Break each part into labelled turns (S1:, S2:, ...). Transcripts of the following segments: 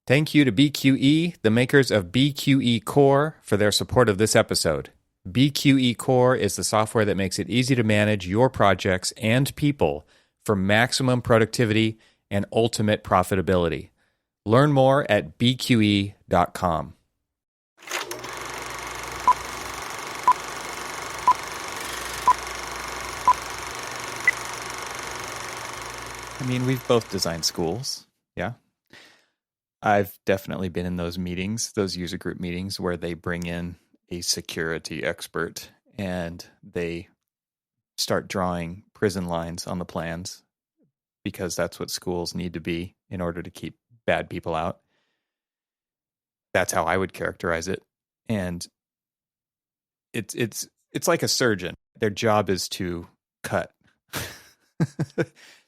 S1: Thank you to BQE, the makers of BQE Core, for their support of this episode. BQE Core is the software that makes it easy to manage your projects and people for maximum productivity and ultimate profitability. Learn more at bqe.com. I mean, we've both designed schools, yeah? I've definitely been in those meetings, those user group meetings where they bring in a security expert and they start drawing prison lines on the plans because that's what schools need to be in order to keep bad people out. That's how I would characterize it. And it's like a surgeon. Their job is to cut.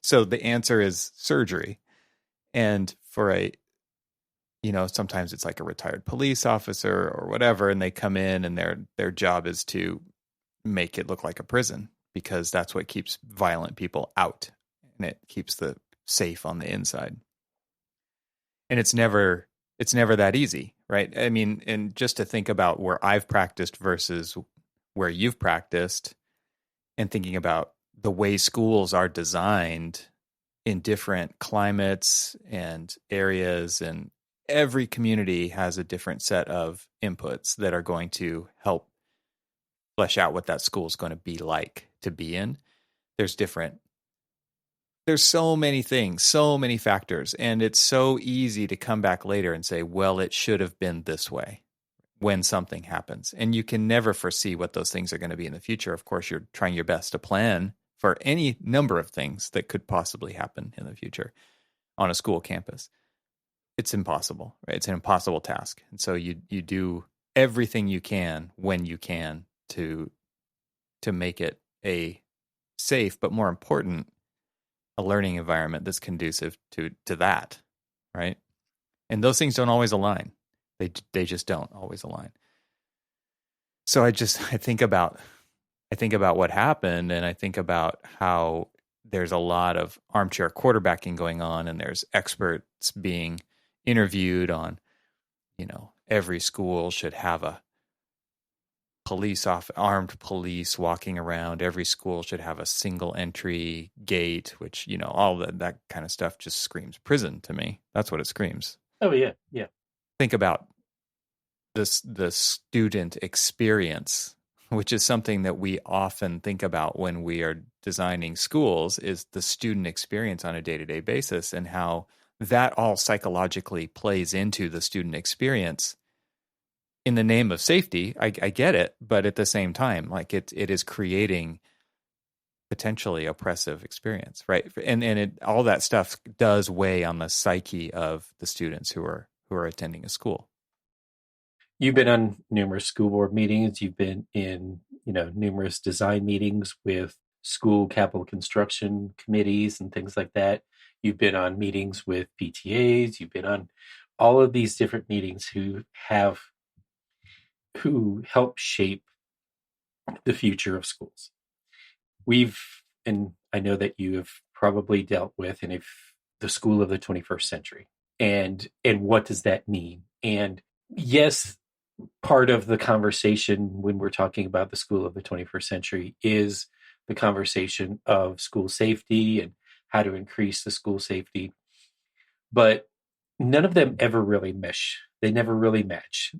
S1: So the answer is surgery. And for sometimes it's like a retired police officer or whatever, and they come in and their job is to make it look like a prison because that's what keeps violent people out and it keeps the safe on the inside. And it's never that easy, right? I mean, and just to think about where I've practiced versus where you've practiced and thinking about the way schools are designed in different climates and areas, and every community has a different set of inputs that are going to help flesh out what that school is going to be like to be in. There's so many things, so many factors, and it's so easy to come back later and say, well, it should have been this way when something happens. And you can never foresee what those things are going to be in the future. Of course, you're trying your best to plan for any number of things that could possibly happen in the future on a school campus. It's impossible, right? It's an impossible task. And so you do everything you can when you can to make it a safe, but more important, a learning environment that's conducive to that, right? And those things don't always align. They just don't always align. So I think about what happened, and I think about how there's a lot of armchair quarterbacking going on, and there's experts being interviewed on, every school should have a armed police walking around. Every school should have a single entry gate, which, all that kind of stuff just screams prison to me. That's what it screams.
S2: Oh, yeah. Yeah.
S1: Think about the student experience, which is something that we often think about when we are designing schools, is the student experience on a day-to-day basis and how that all psychologically plays into the student experience in the name of safety. I get it, but at the same time, like it is creating potentially oppressive experience, right? And all that stuff does weigh on the psyche of the students who are attending a school.
S2: You've been on numerous school board meetings. You've been in, numerous design meetings with school capital construction committees and things like that. You've been on meetings with PTAs. You've been on all of these different meetings who help shape the future of schools. And I know that you have probably dealt with, and if the school of the 21st century, and what does that mean? And yes, part of the conversation when we're talking about the school of the 21st century is the conversation of school safety and how to increase the school safety. But none of them ever really mesh. They never really match.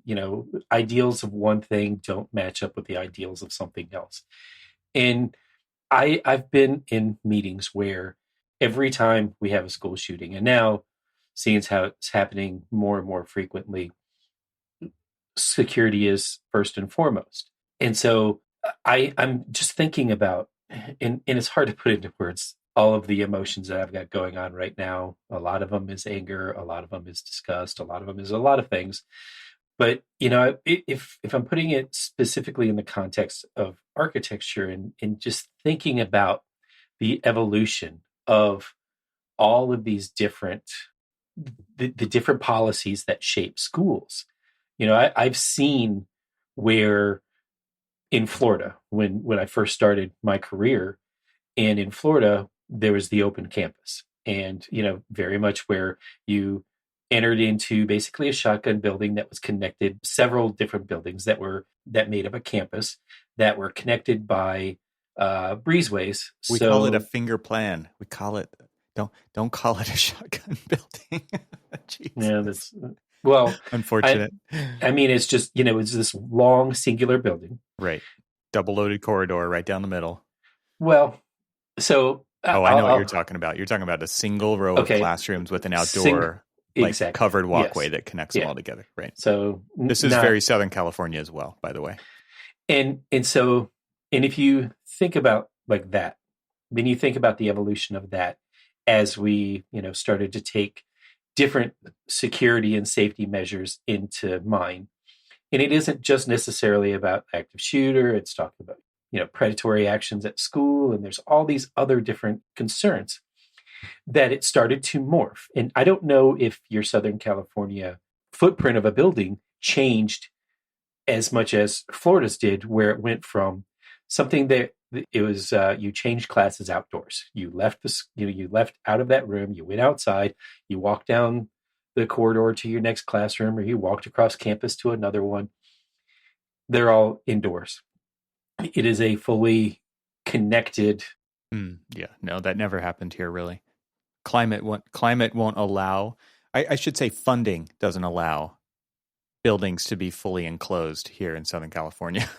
S2: Ideals of one thing don't match up with the ideals of something else. And I've been in meetings where every time we have a school shooting, and now seeing how it's happening more and more frequently, security is first and foremost. And so I'm just thinking about, and it's hard to put into words, all of the emotions that I've got going on right now. A lot of them is anger. A lot of them is disgust. A lot of them is a lot of things. But, if I'm putting it specifically in the context of architecture and just thinking about the evolution of all of these the different policies that shape schools, I've seen where in Florida, when I first started my career, and in Florida, there was the open campus. And, very much where you entered into basically a shotgun building that was connected several different buildings that made up a campus that were connected by breezeways.
S1: We call it a
S2: So
S1: finger plan. We call it don't call it a shotgun building.
S2: yeah,
S1: Jesus.
S2: that's well, I
S1: Unfortunate.
S2: I mean it's just it's this long singular building.
S1: Right. Double loaded corridor right down the middle.
S2: Well, so
S1: Oh, I know what you're talking about. You're talking about a single row of
S2: okay,
S1: classrooms with an outdoor
S2: exactly,
S1: covered walkway
S2: yes,
S1: that connects them
S2: yeah.
S1: all together. Right.
S2: So
S1: This is
S2: not
S1: very Southern California as well, by the way.
S2: and so and if you think about like that, then you think about the evolution of that as we started to take different security and safety measures into mind. And it isn't just necessarily about active shooter. It's talking about predatory actions at school, and there's all these other different concerns that it started to morph. And I don't know if your Southern California footprint of a building changed as much as Florida's did, where it went from something that it was you changed classes outdoors. You left you left out of that room, you went outside, you walked down the corridor to your next classroom, or you walked across campus to another one. They're all indoors. It is a fully connected.
S1: Yeah, no, that never happened here, really. Climate won't allow. I should say funding doesn't allow buildings to be fully enclosed here in Southern California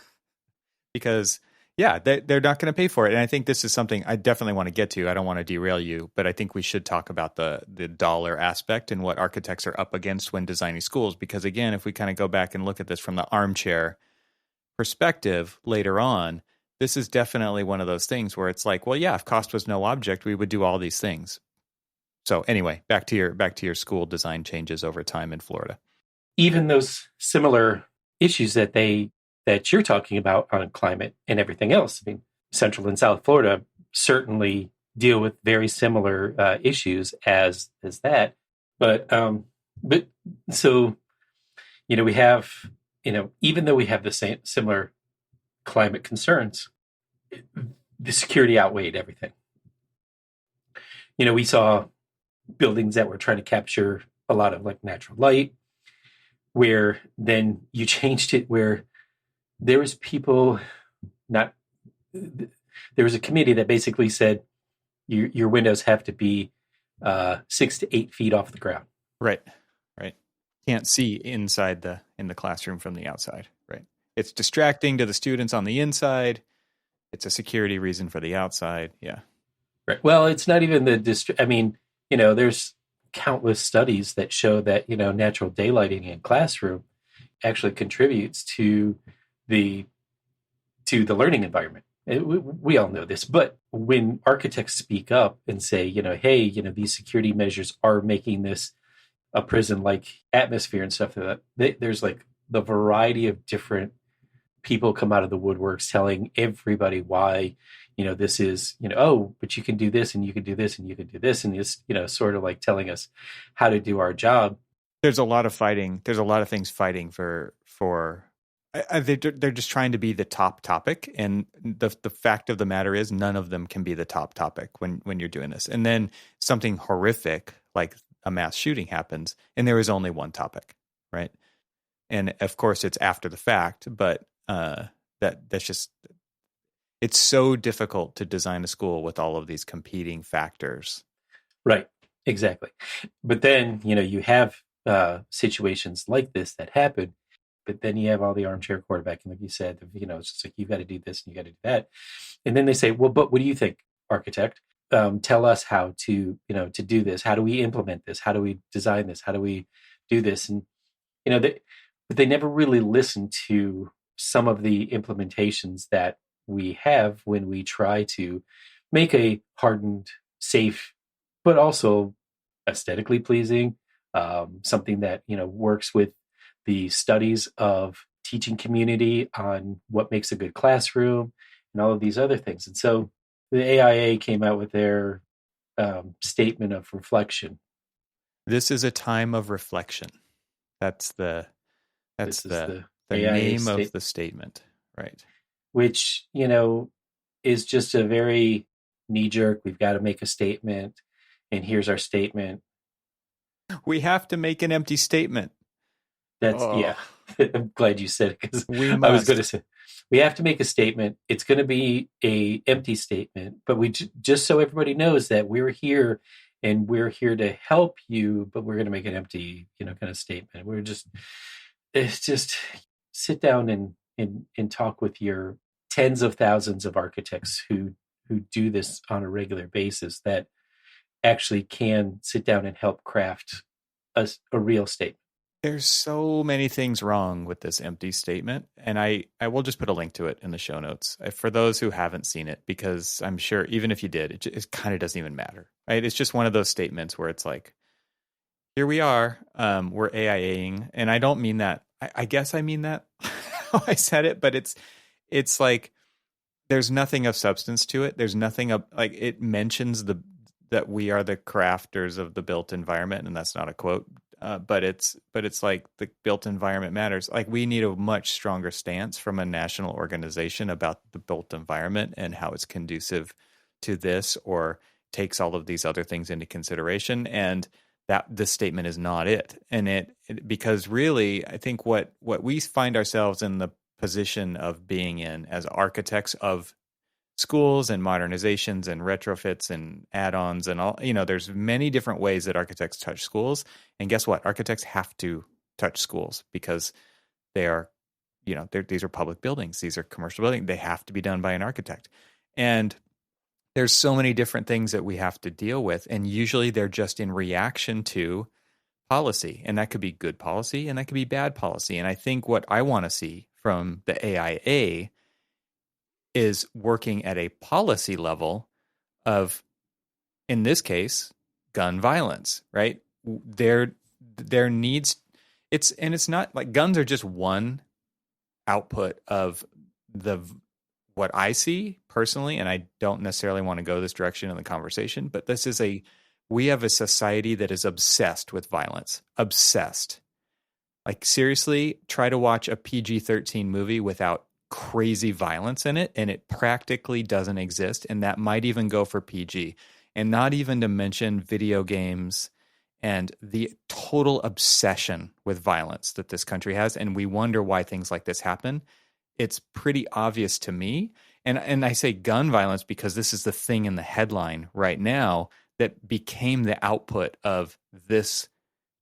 S1: because they're not going to pay for it. And I think this is something I definitely want to get to. I don't want to derail you, but I think we should talk about the dollar aspect and what architects are up against when designing schools. Because again, if we kind of go back and look at this from the armchair perspective later on, this is definitely one of those things where it's like, well, yeah, if cost was no object, we would do all these things. So anyway, back to your school design changes over time in Florida.
S2: Even those similar issues that you're talking about on climate and everything else. I mean, Central and South Florida certainly deal with very similar issues as that. But so we have even though we have the same similar climate concerns, the security outweighed everything. We saw buildings that were trying to capture a lot of like natural light, where then you changed it where there was a committee that basically said your windows have to be 6 to 8 feet off the ground.
S1: Right. Can't see inside in the classroom from the outside. Right. It's distracting to the students on the inside. It's a security reason for the outside. Yeah.
S2: Right. Well, it's not even I mean, there's countless studies that show that natural daylighting in classroom actually contributes to the learning environment. We all know this, but when architects speak up and say, hey, these security measures are making this a prison-like atmosphere and stuff like that, there's like the variety of different people come out of the woodworks telling everybody why this is but you can do this and you can do this and you can do this, and it's sort of like telling us how to do our job.
S1: There's a lot of fighting. There's a lot of things fighting for they're just trying to be the top topic, and the fact of the matter is none of them can be the top topic when you're doing this. And then something horrific like a mass shooting happens, and there is only one topic, right? And of course, it's after the fact, but that's just it's so difficult to design a school with all of these competing factors.
S2: Right, exactly. But then you have situations like this that happen. But then you have all the armchair quarterbacking, like you said, it's just like, you've got to do this and you got to do that. And then they say, well, but what do you think, architect? Tell us how to do this. How do we implement this? How do we design this? How do we do this? And, but they never really listen to some of the implementations that we have when we try to make a hardened, safe, but also aesthetically pleasing, something that, works with the studies of teaching community on what makes a good classroom and all of these other things. And so the AIA came out with their statement of reflection.
S1: This is a time of reflection. That's the name of the statement, right?
S2: Which, is just a very knee-jerk, we've got to make a statement, and here's our statement.
S1: We have to make an empty statement.
S2: That's,
S1: Oh,
S2: yeah. I'm glad you said it, because
S1: we
S2: I was going to
S1: must.
S2: say we have to make a statement. It's going to be a empty statement, but just so everybody knows that we're here and we're here to help you, but we're going to make an empty, kind of statement. It's just sit down and talk with your tens of thousands of architects who do this on a regular basis, that actually can sit down and help craft a real statement.
S1: There's so many things wrong with this empty statement. And I will just put a link to it in the show notes for those who haven't seen it, because I'm sure even if you did, it kind of doesn't even matter. Right? It's just one of those statements where it's like, here we are, we're AIAing. And I don't mean that. I guess I mean that how I said it, but it's like there's nothing of substance to it. There's nothing of like it mentions that we are the crafters of the built environment, and that's not a quote. But it's like the built environment matters. Like we need a much stronger stance from a national organization about the built environment and how it's conducive to this or takes all of these other things into consideration. And that this statement is not it. And because really, I think what we find ourselves in the position of being in as architects of schools and modernizations and retrofits and add-ons and all, there's many different ways that architects touch schools. And guess what? Architects have to touch schools because they are, these are public buildings. These are commercial buildings. They have to be done by an architect. And there's so many different things that we have to deal with. And usually they're just in reaction to policy. And that could be good policy and that could be bad policy. And I think what I want to see from the AIA is working at a policy level of, in this case, gun violence, right? There needs, it's not like guns are just one output of what I see personally, and I don't necessarily want to go this direction in the conversation, but we have a society that is obsessed with violence, obsessed. Like seriously, try to watch a PG-13 movie without crazy violence in it, and it practically doesn't exist. And that might even go for PG, and not even to mention video games and the total obsession with violence that this country has. And we wonder why things like this happen. It's pretty obvious to me. And I say gun violence because this is the thing in the headline right now that became the output of this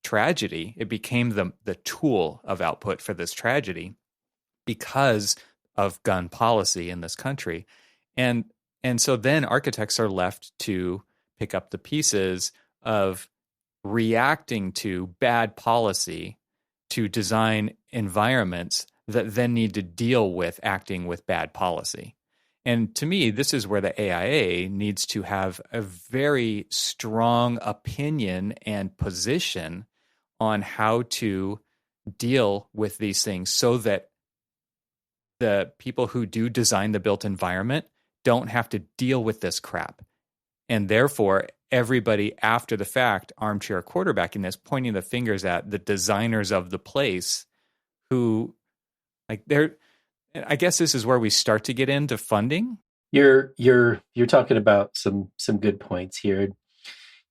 S1: tragedy. It became the tool of output for this tragedy because of gun policy in this country. And so then architects are left to pick up the pieces of reacting to bad policy to design environments that then need to deal with acting with bad policy. And to me, this is where the AIA needs to have a very strong opinion and position on how to deal with these things so that the people who do design the built environment don't have to deal with this crap. And therefore, everybody after the fact, armchair quarterbacking this, pointing the fingers at the designers of the place who, like, I guess this is where we start to get into funding.
S2: You're talking about some good points here,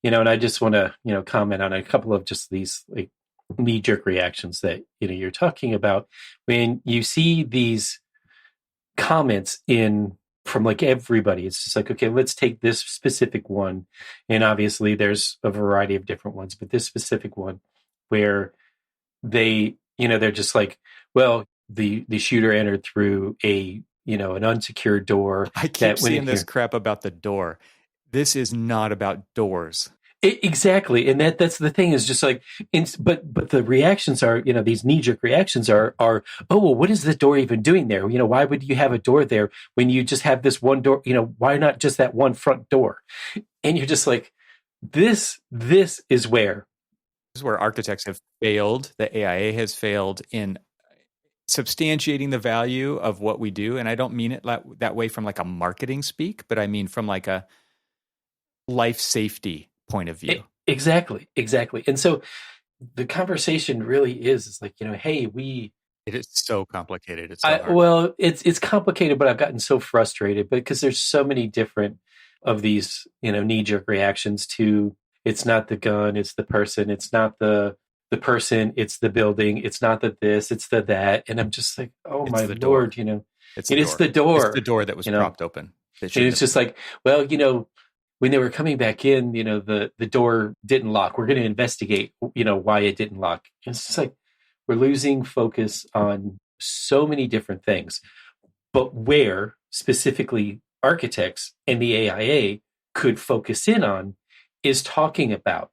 S2: and I just want to comment on a couple of just these like knee-jerk reactions that you're talking about when you see these comments in from like everybody. It's just like, okay, let's take this specific one, and obviously there's a variety of different ones, but this specific one where they they're just like, well, the shooter entered through an unsecured door.
S1: I keep seeing this crap about the door. This is not about doors.
S2: Exactly, and that's the thing is just like, but the reactions are these knee-jerk reactions are oh, well, what is the door even doing there? Why would you have a door there when you just have this one door? Why not just that one front door? And you're just like, this is where
S1: architects have failed. The AIA has failed in substantiating the value of what we do, and I don't mean it that way from like a marketing speak, but I mean from like a life safety point of view.
S2: Exactly. And so the conversation really is like, hey,
S1: it is so complicated. It's so hard.
S2: Well, it's complicated, but I've gotten so frustrated because there's so many different of these, knee-jerk reactions to it's not the gun, it's the person, it's not the person, it's the building, it's not the this, it's the that. And I'm just like, oh
S1: It's
S2: my
S1: the door.
S2: Lord, you know,
S1: It's the
S2: and it's
S1: door.
S2: the
S1: It's the
S2: door,
S1: door that was
S2: you know,
S1: propped open. That
S2: and
S1: shouldn't
S2: it's
S1: have
S2: just
S1: been.
S2: like, well, you know, when they were coming back in, you know, the door didn't lock. We're going to investigate, you know, why it didn't lock. And it's just like we're losing focus on so many different things. But where specifically architects and the AIA could focus in on is talking about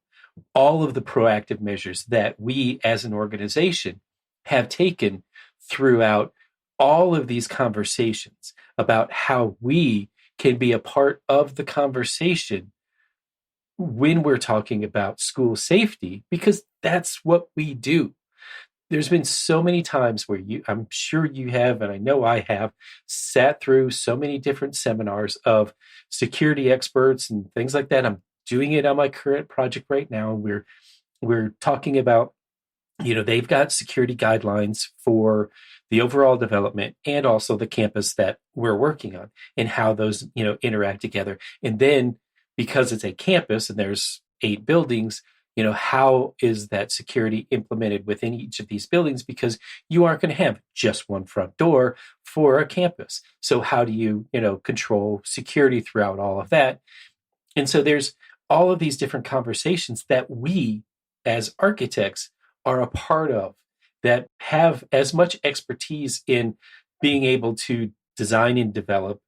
S2: all of the proactive measures that we as an organization have taken throughout all of these conversations about how we can be a part of the conversation when we're talking about school safety, because that's what we do. There's been so many times where I'm sure you have, and I know I have, sat through so many different seminars of security experts and things like that. I'm doing it on my current project right now. We're talking about, you know, they've got security guidelines for the overall development and also the campus that we're working on and how those, you know, interact together. And then because it's a campus and there's 8 buildings, you know, how is that security implemented within each of these buildings? Because you aren't going to have just one front door for a campus. So how do you, you know, control security throughout all of that? And so there's all of these different conversations that we as architects are a part of, that have as much expertise in being able to design and develop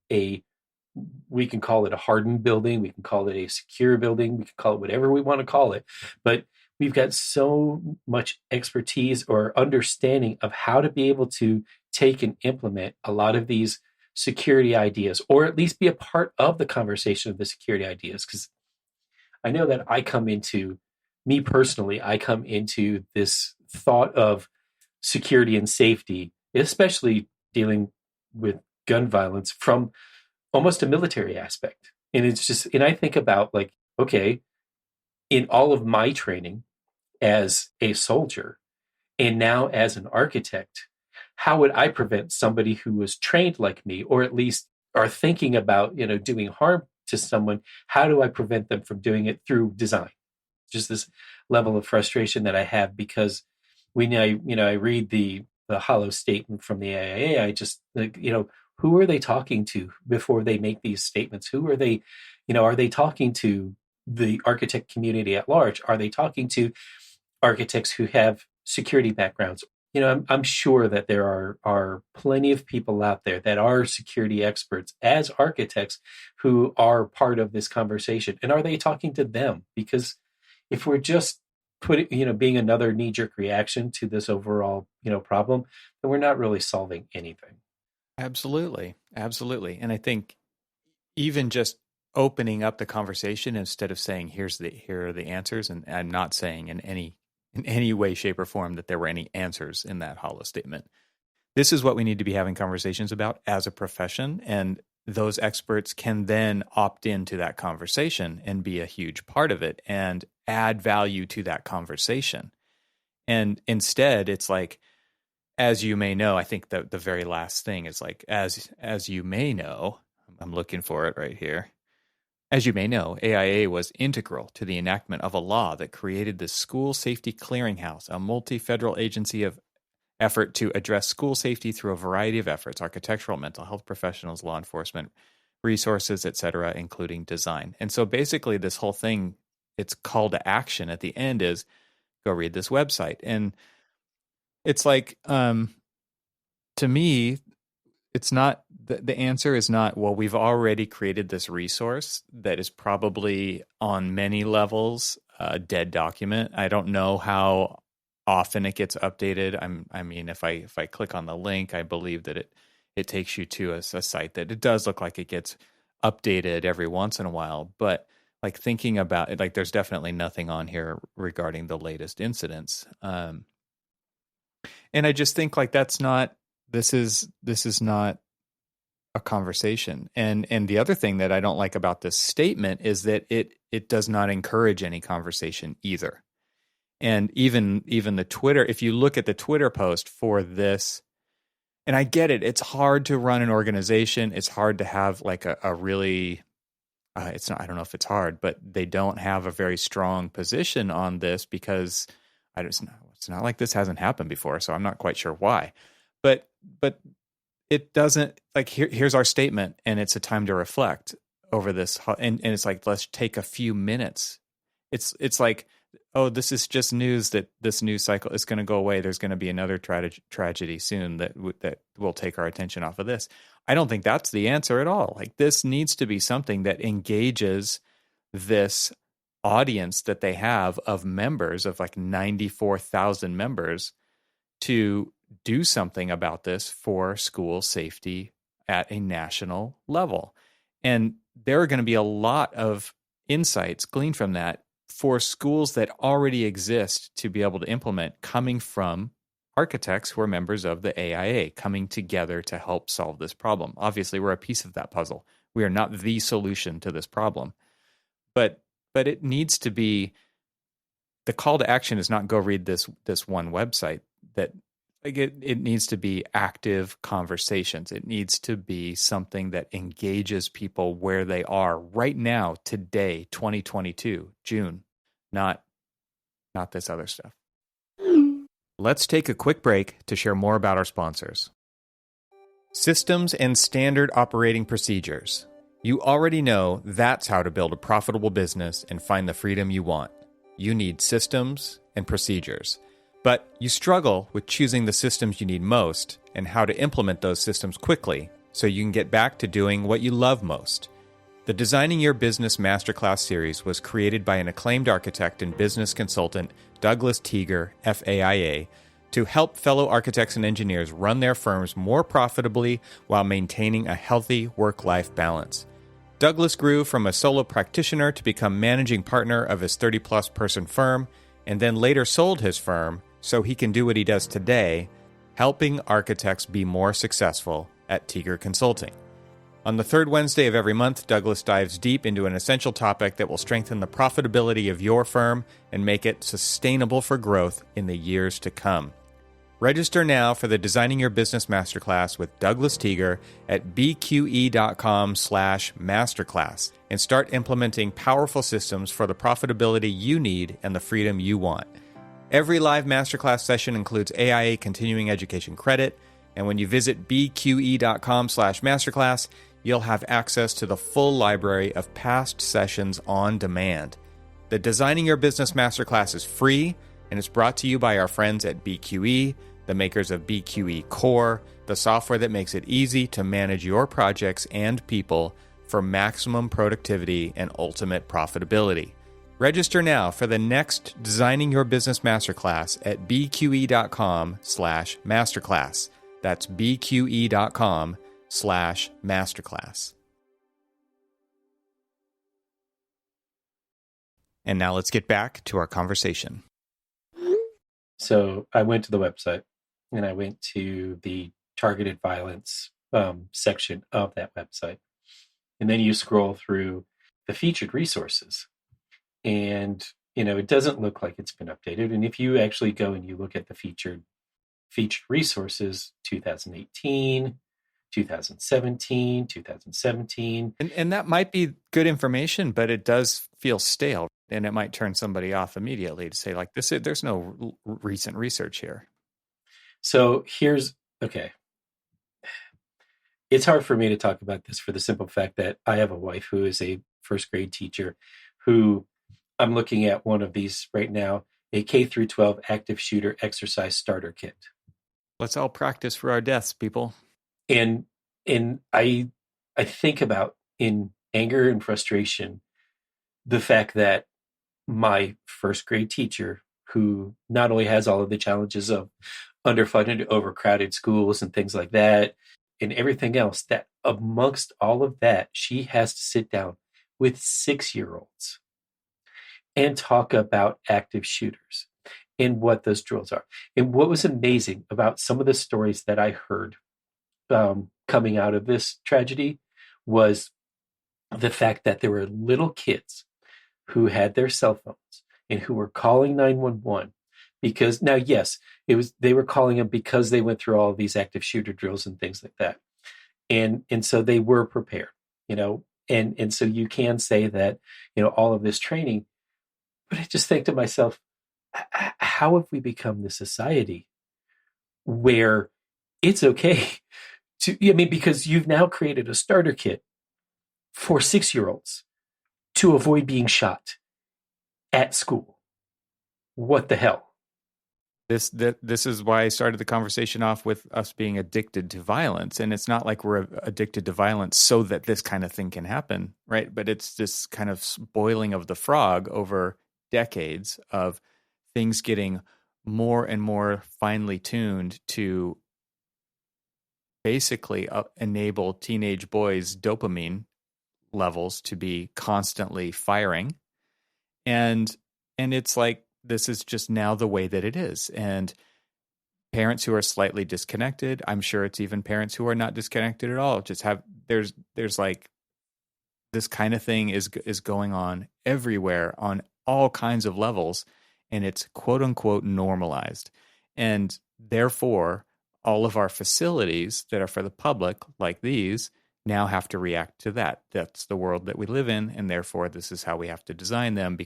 S2: we can call it a hardened building, we can call it a secure building, we can call it whatever we want to call it. But we've got so much expertise or understanding of how to be able to take and implement a lot of these security ideas, or at least be a part of the conversation of the security ideas. Because I know that me personally, I come into this thought of security and safety, especially dealing with gun violence, from almost a military aspect. And it's just, and I think about like, okay, in all of my training as a soldier and now as an architect, how would I prevent somebody who was trained like me, or at least are thinking about, you know, doing harm to someone? How do I prevent them from doing it through design? Just this level of frustration that I have, because when I read the hollow statement from the AIA, I just, like, you know, who are they talking to before they make these statements? Who are they, you know, are they talking to the architect community at large? Are they talking to architects who have security backgrounds? You know, I'm sure that there are plenty of people out there that are security experts as architects who are part of this conversation. And are they talking to them? Because if we're just being another knee-jerk reaction to this overall, you know, problem, then we're not really solving anything.
S1: Absolutely. Absolutely. And I think even just opening up the conversation instead of saying, here are the answers. And I'm not saying in any way, shape, or form that there were any answers in that hollow statement. This is what we need to be having conversations about as a profession. And those experts can then opt into that conversation and be a huge part of it and add value to that conversation. And instead, it's like, as you may know, I think the very last thing is like, as you may know, I'm looking for it right here. As you may know, AIA was integral to the enactment of a law that created the School Safety Clearinghouse, a multi-federal agency of effort to address school safety through a variety of efforts: architectural, mental health professionals, law enforcement, resources, etc., including design. And so basically this whole thing, its call to action at the end is, go read this website. And it's like, to me, it's not, the answer is not, well, we've already created this resource that is probably on many levels a dead document. I don't know how often it gets updated. I mean, if I click on the link, I believe that it takes you to a site that it does look like it gets updated every once in a while. But like thinking about it, like there's definitely nothing on here regarding the latest incidents. And I just think like this is not a conversation. And the other thing that I don't like about this statement is that it does not encourage any conversation either. And even the Twitter, if you look at the Twitter post for this, and I get it, it's hard to run an organization. It's hard to have like a really it's not, I don't know if it's hard, but they don't have a very strong position on this because it's not like this hasn't happened before. So I'm not quite sure why, but it doesn't, like, here's our statement, and it's a time to reflect over this. And it's like, let's take a few minutes. It's like, oh, this is just news that this news cycle is going to go away. There's going to be another tragedy soon that will take our attention off of this. I don't think that's the answer at all. Like, this needs to be something that engages this audience that they have of members, of like 94,000 members, to do something about this for school safety at a national level. And there are going to be a lot of insights gleaned from that for schools that already exist to be able to implement, coming from architects who are members of the AIA, coming together to help solve this problem. Obviously, we're a piece of that puzzle. We are not the solution to this problem. But it needs to be, the call to action is not go read this one website. That, like, it needs to be active conversations. It needs to be something that engages people where they are right now, today, 2022, June, not this other stuff. Let's take a quick break to share more about our sponsors. Systems and standard operating procedures. You already know that's how to build a profitable business and find the freedom you want. You need systems and procedures. But you struggle with choosing the systems you need most and how to implement those systems quickly so you can get back to doing what you love most. The Designing Your Business Masterclass series was created by an acclaimed architect and business consultant, Douglas Teager, FAIA, to help fellow architects and engineers run their firms more profitably while maintaining a healthy work-life balance. Douglas grew from a solo practitioner to become managing partner of his 30-plus person firm, and then later sold his firm so he can do what he does today, helping architects be more successful at Teager Consulting. On the third Wednesday of every month, Douglas dives deep into an essential topic that will strengthen the profitability of your firm and make it sustainable for growth in the years to come. Register now for the Designing Your Business Masterclass with Douglas Teager at bqe.com/masterclass and start implementing powerful systems for the profitability you need and the freedom you want. Every live masterclass session includes AIA continuing education credit, and when you visit bqe.com/masterclass, you'll have access to the full library of past sessions on demand. The Designing Your Business Masterclass is free, and it's brought to you by our friends at BQE, the makers of BQE Core, the software that makes it easy to manage your projects and people for maximum productivity and ultimate profitability. Register now for the next Designing Your Business Masterclass at bqe.com/masterclass. That's bqe.com/masterclass. And now let's get back to our conversation.
S2: So I went to the website and I went to the targeted violence section of that website. And then you scroll through the featured resources. And, it doesn't look like it's been updated. And if you actually go and you look at the featured resources, 2018, 2017, 2017.
S1: And that might be good information, but it does feel stale. And it might turn somebody off immediately to say, like, there's no recent research here.
S2: So okay. It's hard for me to talk about this for the simple fact that I have a wife who is a first grade teacher who I'm looking at one of these right now, a K through 12 active shooter exercise starter kit.
S1: Let's all practice for our deaths, people.
S2: And I think about, in anger and frustration, the fact that my first grade teacher, who not only has all of the challenges of underfunded, overcrowded schools and things like that, and everything else, that amongst all of that, she has to sit down with 6-year-olds and talk about active shooters and what those drills are. And what was amazing about some of the stories that I heard coming out of this tragedy was the fact that there were little kids who had their cell phones and who were calling 911 because now, yes, they were calling them because they went through all of these active shooter drills and things like that. And so they were prepared, And so you can say that, all of this training, but I just think to myself, how have we become the society where it's okay because you've now created a starter kit for 6-year-olds to avoid being shot at school. What the hell?
S1: This is why I started the conversation off with us being addicted to violence. And it's not like we're addicted to violence so that this kind of thing can happen, right? But it's this kind of boiling of the frog over decades of things getting more and more finely tuned to basically enable teenage boys' dopamine levels to be constantly firing. And it's like, this is just now the way that it is. And parents who are slightly disconnected, I'm sure it's even parents who are not disconnected at all, just there's like this kind of thing is going on everywhere on all kinds of levels, and it's quote unquote normalized. And therefore, all of our facilities that are for the public, like these, now have to react to that. That's the world that we live in, and therefore this is how we have to design them,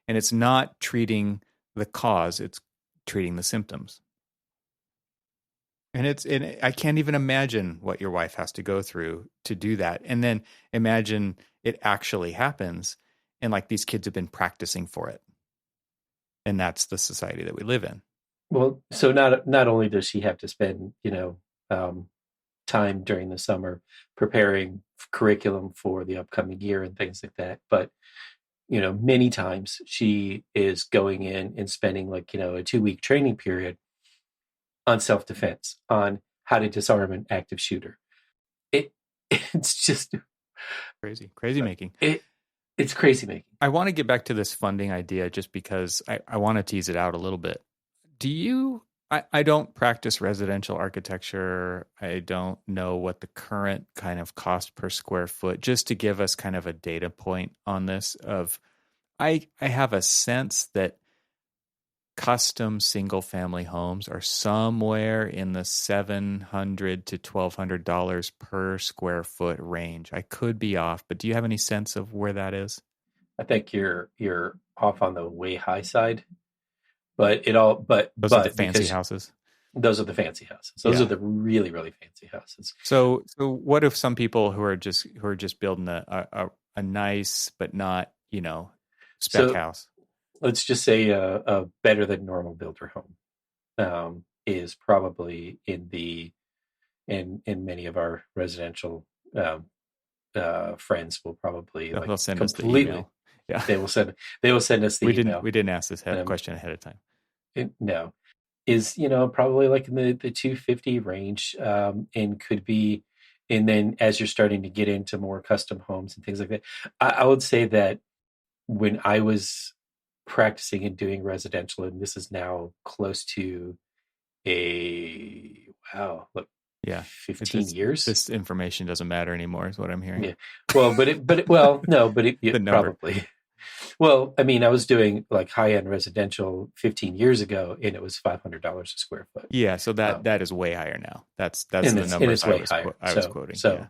S1: and it's not treating the cause, it's treating the symptoms. And I can't even imagine what your wife has to go through to do that. And then imagine it actually happens, and like these kids have been practicing for it. And that's the society that we live in.
S2: Well, so not only does she have to spend, time during the summer preparing curriculum for the upcoming year and things like that, but many times she is going in and spending a 2-week training period on self-defense, on how to disarm an active shooter. It's just
S1: crazy making.
S2: It's crazy making.
S1: I want to get back to this funding idea just because I want to tease it out a little bit. I don't practice residential architecture. I don't know what the current kind of cost per square foot, just to give us kind of a data point on this I have a sense that custom single family homes are somewhere in the $700 to $1,200 per square foot range. I could be off, but do you have any sense of where that is?
S2: I think you're off on the way high side. But are the
S1: fancy houses.
S2: Those are the fancy houses. Those are the really, really fancy houses.
S1: So what if some people who are just building a nice but not spec house?
S2: Let's just say a better than normal builder home is probably in many of our residential friends will probably
S1: they'll send
S2: completely.
S1: Us the email. Yeah,
S2: they will send us the email.
S1: We didn't ask this question ahead of time.
S2: No, is probably like in the 250 range, and could be, and then as you're starting to get into more custom homes and things like that, I would say that when I was practicing and doing residential, and this is now close to 15 years.
S1: This information doesn't matter anymore, is what I'm hearing.
S2: Yeah. Well, probably. Well, I mean, I was doing like high-end residential 15 years ago, and it was $500 a square foot.
S1: Yeah, so that is way higher now. That's the numbers I was quoting.
S2: So,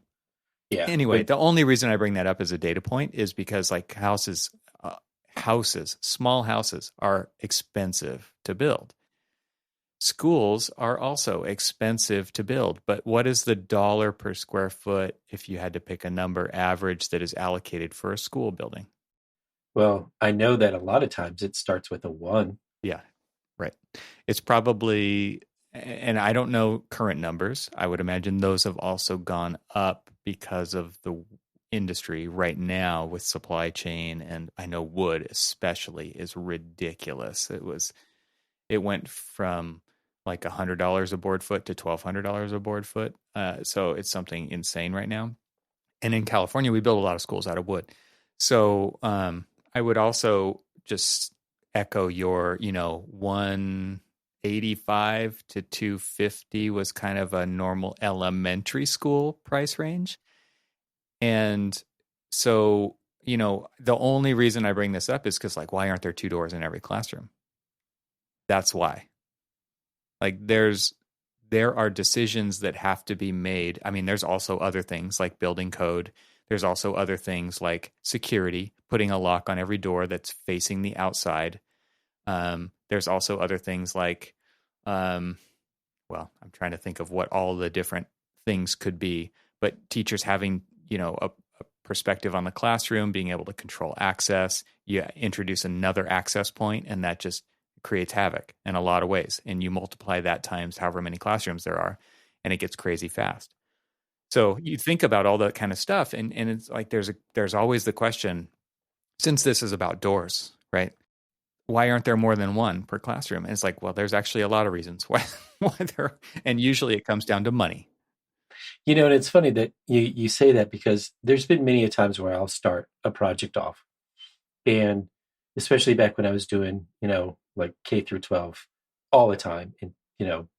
S2: yeah.
S1: Anyway, the only reason I bring that up as a data point is because like houses, small houses are expensive to build. Schools are also expensive to build, but what is the dollar per square foot, if you had to pick a number, average that is allocated for a school building?
S2: Well, I know that a lot of times it starts with a 1.
S1: Yeah, right. It's probably, and I don't know current numbers. I would imagine those have also gone up because of the industry right now with supply chain. And I know wood especially is ridiculous. It went from like $100 a board foot to $1,200 a board foot. So it's something insane right now. And in California, we build a lot of schools out of wood. So, I would also just echo your, 185 to 250 was kind of a normal elementary school price range. And so, the only reason I bring this up is because, like, why aren't there 2 doors in every classroom? That's why. Like, there are decisions that have to be made. I mean, there's also other things like building code. There's also other things like security, putting a lock on every door that's facing the outside. There's also other things like, well, I'm trying to think of what all the different things could be, but teachers having, a perspective on the classroom, being able to control access. You introduce another access point, and that just creates havoc in a lot of ways. And you multiply that times however many classrooms there are, and it gets crazy fast. So you think about all that kind of stuff, and it's like there's always the question, since this is about doors, right? Why aren't there more than one per classroom? And it's like, well, there's actually a lot of reasons why there, and usually it comes down to money.
S2: And it's funny that you say that, because there's been many a times where I'll start a project off, and especially back when I was doing, like K through 12 all the time, and,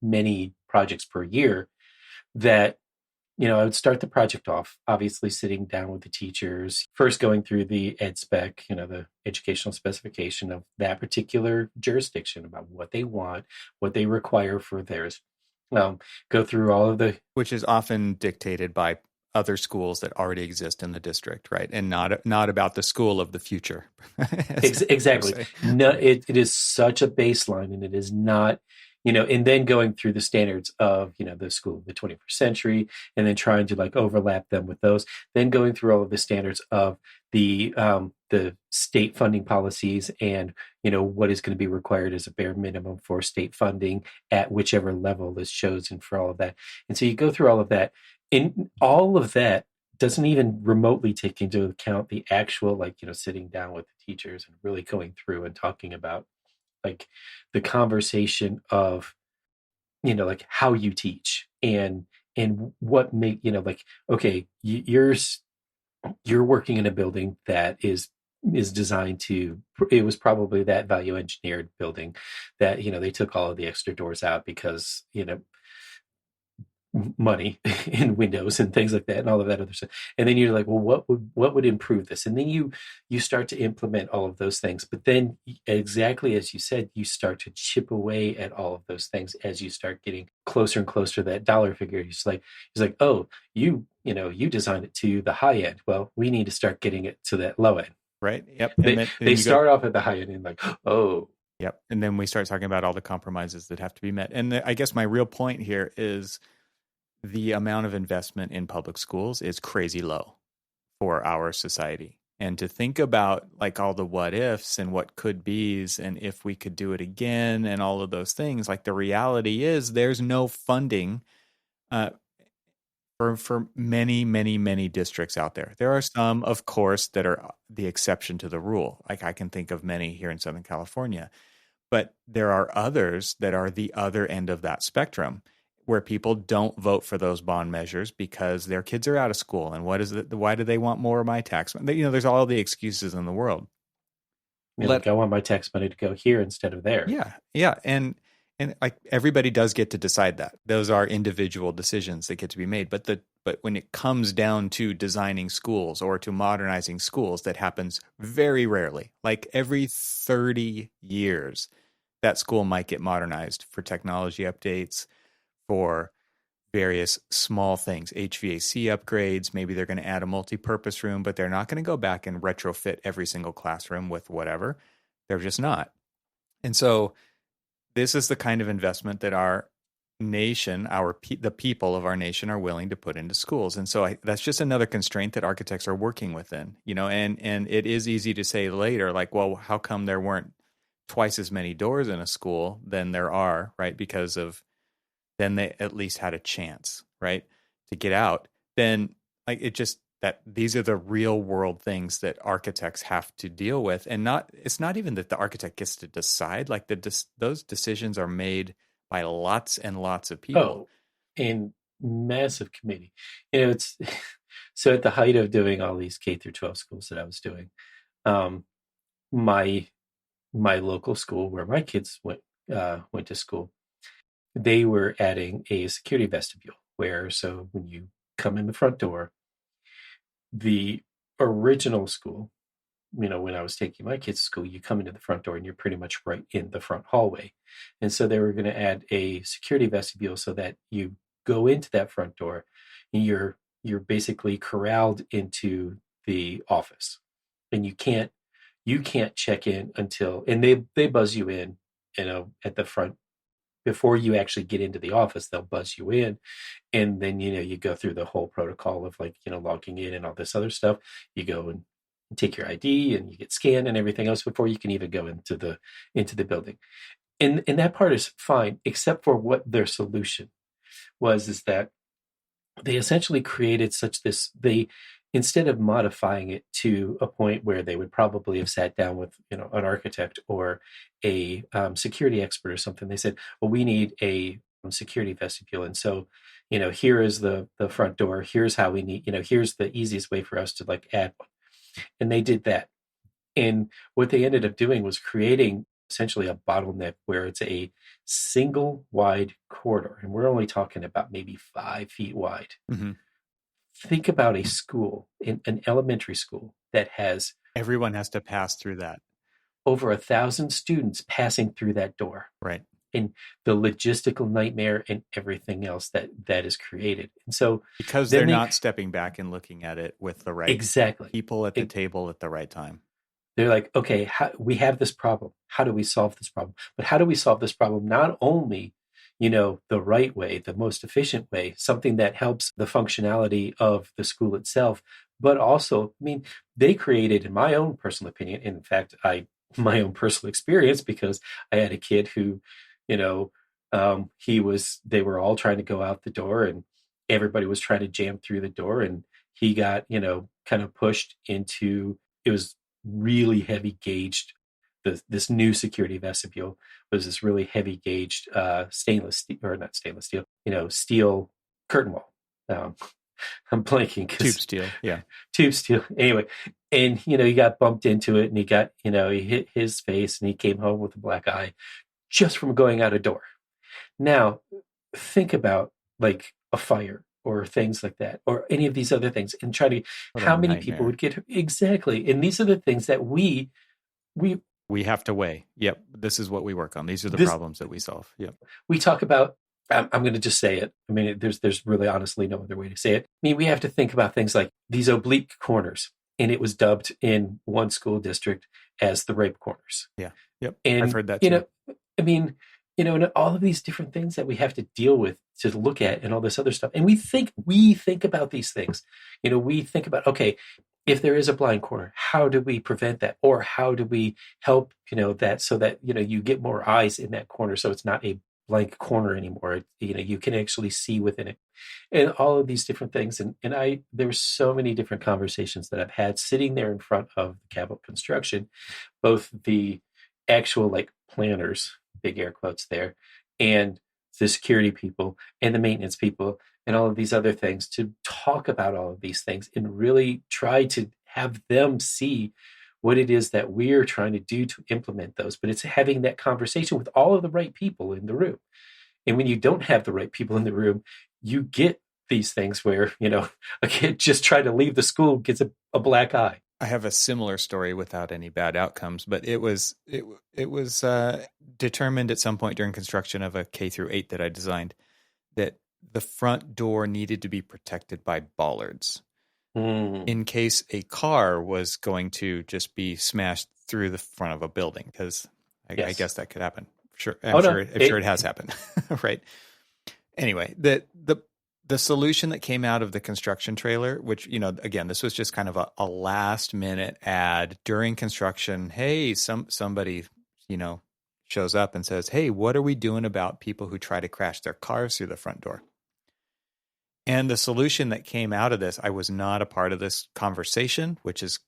S2: many projects per year, that, I would start the project off, obviously sitting down with the teachers, first going through the ed spec, the educational specification of that particular jurisdiction, about what they want, what they require for theirs. Go through all of the,
S1: which is often dictated by other schools that already exist in the district, right? And not about the school of the future.
S2: Exactly. No, it is such a baseline, and it is not, and then going through the standards of, the school of the 21st century, and then trying to like overlap them with those, then going through all of the standards of the state funding policies, and, what is going to be required as a bare minimum for state funding at whichever level is chosen for all of that. And so you go through all of that, and all of that doesn't even remotely take into account the actual, like, sitting down with the teachers and really going through and talking about, like, the conversation of, like, how you teach, and what make, like, okay, you're working in a building that is designed to, it was probably that value engineered building that, they took all of the extra doors out because, money in windows and things like that, and all of that other stuff. And then you're like, well, what would improve this? And then you start to implement all of those things. But then, exactly as you said, you start to chip away at all of those things as you start getting closer and closer to that dollar figure. He's like, oh, you designed it to the high end. Well, we need to start getting it to that low end.
S1: Right. Yep.
S2: They start off at the high end and like, oh.
S1: Yep. And then we start talking about all the compromises that have to be met. And I guess my real point here is, the amount of investment in public schools is crazy low for our society. And to think about like all the what ifs and what could be's, and if we could do it again and all of those things, like the reality is there's no funding for many, many, many districts out there. There are some, of course, that are the exception to the rule. Like I can think of many here in Southern California, but there are others that are the other end of that spectrum, where people don't vote for those bond measures because their kids are out of school. And what is it? Why do they want more of my tax money? There's all the excuses in the world.
S2: I want my tax money to go here instead of there.
S1: Yeah. Yeah. And like everybody does get to decide that. Those are individual decisions that get to be made. But when it comes down to designing schools or to modernizing schools, that happens very rarely. Like every 30 years, that school might get modernized for technology updates, for various small things, HVAC upgrades. Maybe they're going to add a multi-purpose room, but they're not going to go back and retrofit every single classroom with whatever. They're just not. And so this is the kind of investment that our nation, the people of our nation are willing to put into schools. And so that's just another constraint that architects are working within, and it is easy to say later, like, well, how come there weren't twice as many doors in a school than there are, right? Because then they at least had a chance, right, to get out. Then like it just, that these are the real world things that architects have to deal with. And it's not even that the architect gets to decide, like those decisions are made by lots and lots of people.
S2: Oh, and massive committee. It's so at the height of doing all these K through 12 schools that I was doing, my local school where my kids went to school, they were adding a security vestibule where, so when you come in the front door, the original school, when I was taking my kids to school, you come into the front door and you're pretty much right in the front hallway. And so they were going to add a security vestibule so that you go into that front door and you're you're basically corralled into the office, and you can't check in until, and they buzz you in, at the front before you actually get into the office. They'll buzz you in, and then you go through the whole protocol of, like, logging in and all this other stuff. You go and take your ID, and you get scanned and everything else before you can even go into the building. And that part is fine, except for what their solution was, is that they essentially created they, instead of modifying it to a point where they would probably have sat down with an architect or a security expert or something, they said, well, we need a security vestibule, and so here is the front door, here's how we need, here's the easiest way for us to, like, add one. And they did that, and what they ended up doing was creating essentially a bottleneck where it's a single wide corridor, and we're only talking about maybe 5 feet wide.
S1: Mm-hmm.
S2: Think about a school, an elementary school, that has
S1: everyone has to pass through that.
S2: Over 1,000 students passing through that door.
S1: Right.
S2: And the logistical nightmare and everything else that is created. And so
S1: because they're not stepping back and looking at it with the right people at the table at the right time.
S2: They're like, okay, we have this problem. How do we solve this problem? But how do we solve this problem not only, the right way, the most efficient way, something that helps the functionality of the school itself, but also, they created, in my own personal opinion, in fact, my own personal experience, because I had a kid who, they were all trying to go out the door, and everybody was trying to jam through the door, and he got, kind of pushed into, it was really heavy gauged. This new security vestibule was this really heavy gauged stainless steel, or not stainless steel, steel curtain wall. I'm blanking.
S1: Tube steel, yeah.
S2: Tube steel. Anyway, and he got bumped into it, and he got, he hit his face, and he came home with a black eye just from going out a door. Now, think about, like, a fire or things like that, or any of these other things, and try to, how many people would get exactly. And these are the things that we
S1: have to weigh. Yep. This is what we work on. These are the problems that we solve. Yep.
S2: We talk about, I'm going to just say it. There's really honestly no other way to say it. We have to think about things like these oblique corners, and it was dubbed in one school district as the rape corners.
S1: Yeah. Yep.
S2: And
S1: I've heard that too.
S2: And all of these different things that we have to deal with, to look at, and all this other stuff. And we think about these things. We think about, okay, if there is a blind corner, how do we prevent that? Or how do we help, that, so that, you get more eyes in that corner, so it's not a blank corner anymore. You can actually see within it, and all of these different things. And there were so many different conversations that I've had sitting there in front of the Cabot construction, both the actual, like, planners, big air quotes there, and the security people and the maintenance people and all of these other things, to talk about all of these things and really try to have them see what it is that we're trying to do to implement those. But it's having that conversation with all of the right people in the room. And when you don't have the right people in the room, you get these things where, a kid just tried to leave the school, gets a black eye.
S1: I have a similar story without any bad outcomes, but it was determined at some point during construction of a K-8 that I designed that the front door needed to be protected by bollards in case a car was going to just be smashed through the front of a building, because I guess that could happen. Sure, I'm sure it has happened. Right. Anyway, the solution that came out of the construction trailer, which, again, this was just kind of a last minute ad during construction. Hey, somebody, shows up and says, hey, what are we doing about people who try to crash their cars through the front door? And the solution that came out of this, I was not a part of this conversation, which is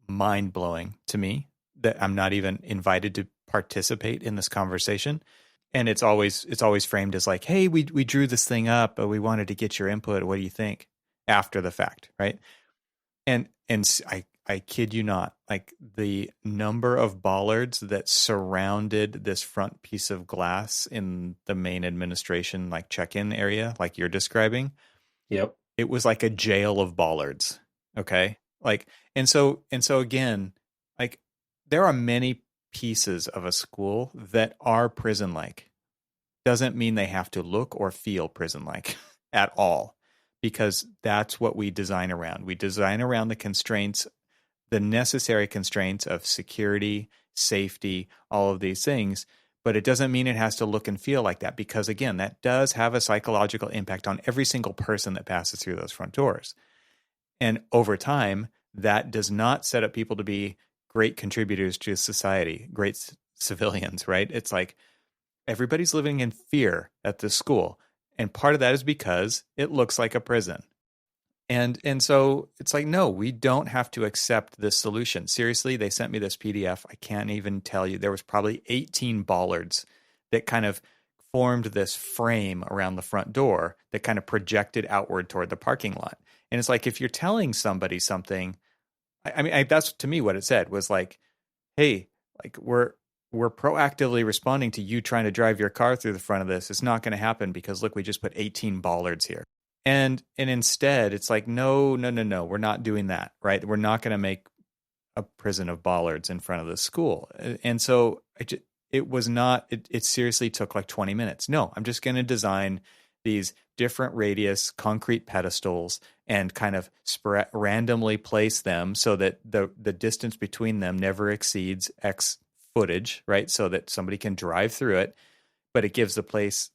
S1: mind blowing to me, that I'm not even invited to participate in this conversation. And it's always framed as like, hey, we drew this thing up, but we wanted to get your input. What do you think? After the fact, right? And I kid you not, like, the number of bollards that surrounded this front piece of glass in the main administration, like, check-in area, like you're describing.
S2: Yep.
S1: It was like a jail of bollards. Okay. Like, and so again, like, there are many pieces of a school that are prison-like. Doesn't mean they have to look or feel prison-like at all. because that's what we design around. We design around the constraints, the necessary constraints of security, safety, all of these things. But it doesn't mean it has to look and feel like that, because again, that does have a psychological impact on every single person that passes through those front doors. And over time, that does not set up people to be great contributors to society, great civilians, right? It's like everybody's living in fear at this school. And part of that is because it looks like a prison. And so it's like, no, we don't have to accept this solution. Seriously, they sent me this PDF. I can't even tell you. There was probably 18 bollards that kind of formed this frame around the front door that kind of projected outward toward the parking lot. And it's like, if you're telling somebody something, I mean, that's to me what it said was like, hey, like we're proactively responding to you trying to drive your car through the front of this. It's not going to happen because look, we just put 18 bollards here. And instead, it's like, no, we're not doing that, right? We're not going to make a prison of bollards in front of the school. And so it was not, it seriously took like 20 minutes. No, I'm just going to design these different radius concrete pedestals and kind of randomly place them so that the distance between them never exceeds X footage, right? So that somebody can drive through it, but it gives the place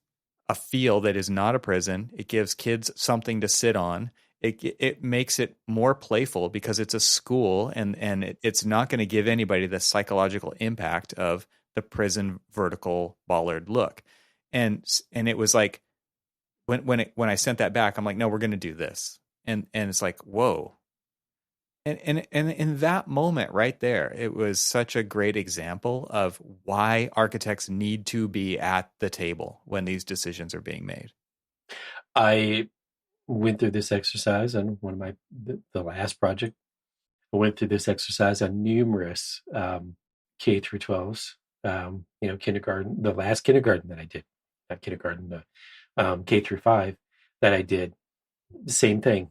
S1: a feel that is not a prison. It gives kids something to sit on. It makes it more playful because it's a school, and it's not going to give anybody the psychological impact of the prison vertical bollard look. And it was like when I sent that back, I'm like, no, we're going to do this. And it's like, whoa. And in that moment right there, it was such a great example of why architects need to be at the table when these decisions are being made.
S2: I went through this exercise on one of the last project. I went through this exercise on numerous K through 12s. Kindergarten, the last kindergarten that I did, not kindergarten, K through 5 that I did, same thing.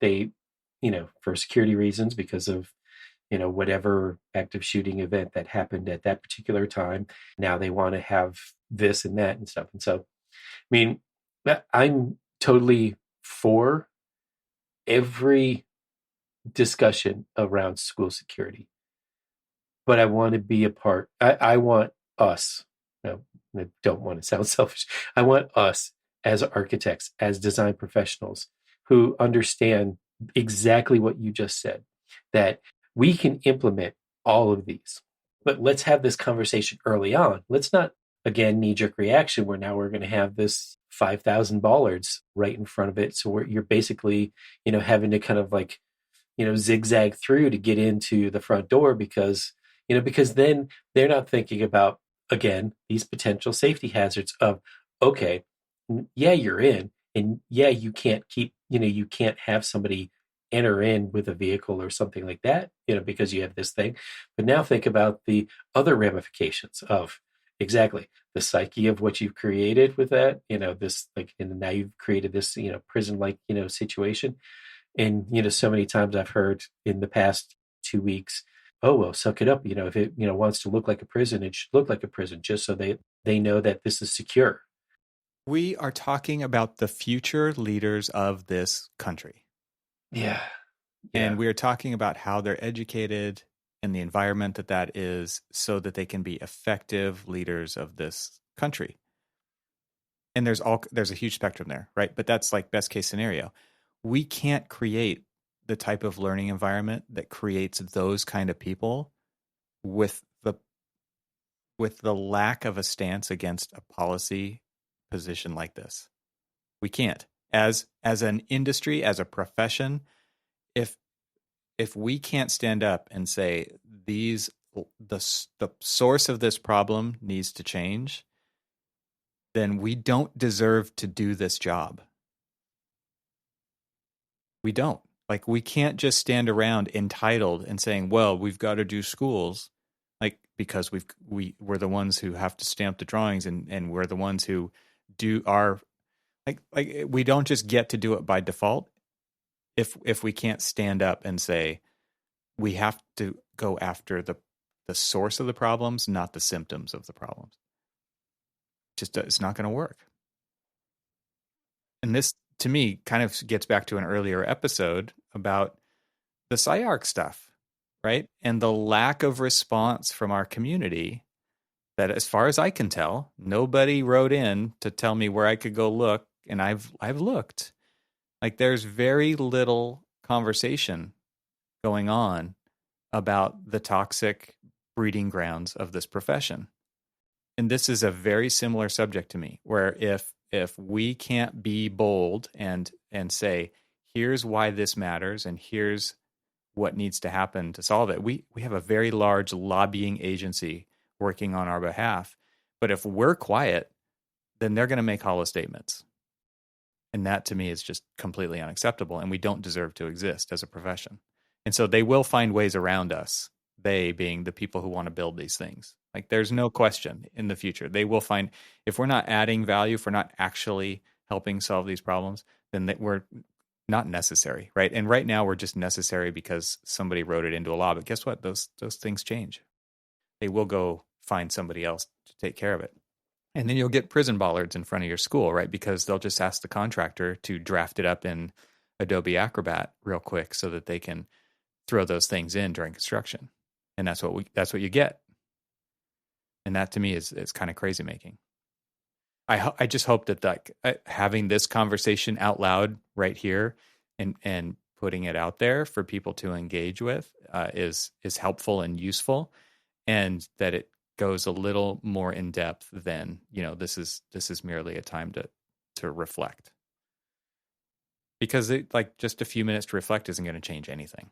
S2: They, for security reasons, because of, whatever active shooting event that happened at that particular time, now they want to have this and that and stuff. And so, I mean, I'm totally for every discussion around school security, but I want to be a part. I want us, no, I don't want to sound selfish. I want us as architects, as design professionals who understand exactly what you just said, that we can implement all of these. But let's have this conversation early on. Let's not, again, knee-jerk reaction where now we're going to have this 5,000 bollards right in front of it. So you're basically, having to kind of like, zigzag through to get into the front door because then they're not thinking about, again, these potential safety hazards of, okay, yeah, you're in, and yeah, you can't you can't have somebody enter in with a vehicle or something like that, because you have this thing. But now think about the other ramifications of exactly the psyche of what you've created with that, this like, and now you've created this, prison-like, situation. And, so many times I've heard in the past 2 weeks, oh, well, suck it up. If it, wants to look like a prison, it should look like a prison just so they know that this is secure.
S1: We are talking about the future leaders of this country.
S2: Yeah.
S1: And we are talking about how they're educated and the environment that is so that they can be effective leaders of this country. And there's a huge spectrum there, right? But that's like best case scenario. We can't create the type of learning environment that creates those kind of people with the lack of a stance against a policy position like this. We can't. As an industry, as a profession, if we can't stand up and say the source of this problem needs to change, then we don't deserve to do this job. We don't. Like, we can't just stand around entitled and saying, well, we've got to do schools, like, because we're the ones who have to stamp the drawings and we're the ones who do our like we don't just get to do it by default if we can't stand up and say we have to go after the source of the problems, not the symptoms of the problems. Just it's not going to work. And to me, kind of gets back to an earlier episode about the SCI-Arc stuff, right? And the lack of response from our community that, as far as I can tell, nobody wrote in to tell me where I could go look, and I've looked. Like, there's very little conversation going on about the toxic breeding grounds of this profession. And this is a very similar subject to me, where if we can't be bold and say, here's why this matters and here's what needs to happen to solve it. We have a very large lobbying agency working on our behalf. But if we're quiet, then they're going to make hollow statements. And that, to me, is just completely unacceptable. And we don't deserve to exist as a profession. And so they will find ways around us, they being the people who want to build these things. Like, there's no question in the future. They will find, if we're not adding value, if we're not actually helping solve these problems, then we're not necessary, right? And right now we're just necessary because somebody wrote it into a law. But guess what? Those things change. They will go find somebody else to take care of it. And then you'll get prison bollards in front of your school, right? Because they'll just ask the contractor to draft it up in Adobe Acrobat real quick so that they can throw those things in during construction. And that's what you get. And that, to me, is kind of crazy making. I just hope that having this conversation out loud right here and putting it out there for people to engage with is helpful and useful, and that it goes a little more in depth than, this is merely a time to reflect. Because just a few minutes to reflect isn't going to change anything.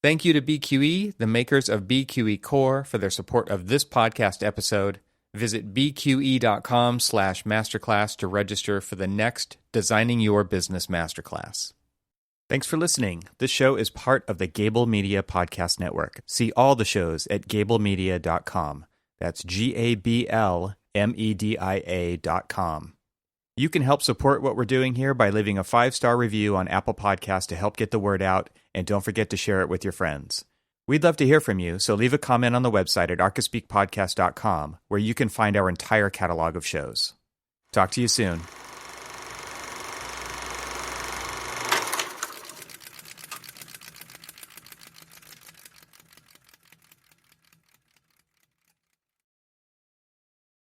S1: Thank you to BQE, the makers of BQE Core, for their support of this podcast episode. Visit bqe.com/masterclass to register for the next Designing Your Business Masterclass. Thanks for listening. This show is part of the Gable Media Podcast Network. See all the shows at gablemedia.com. That's GABLMEDIA.com. You can help support what we're doing here by leaving a 5-star review on Apple Podcasts to help get the word out, and don't forget to share it with your friends. We'd love to hear from you, so leave a comment on the website at archispeakpodcast.com, where you can find our entire catalog of shows. Talk to you soon.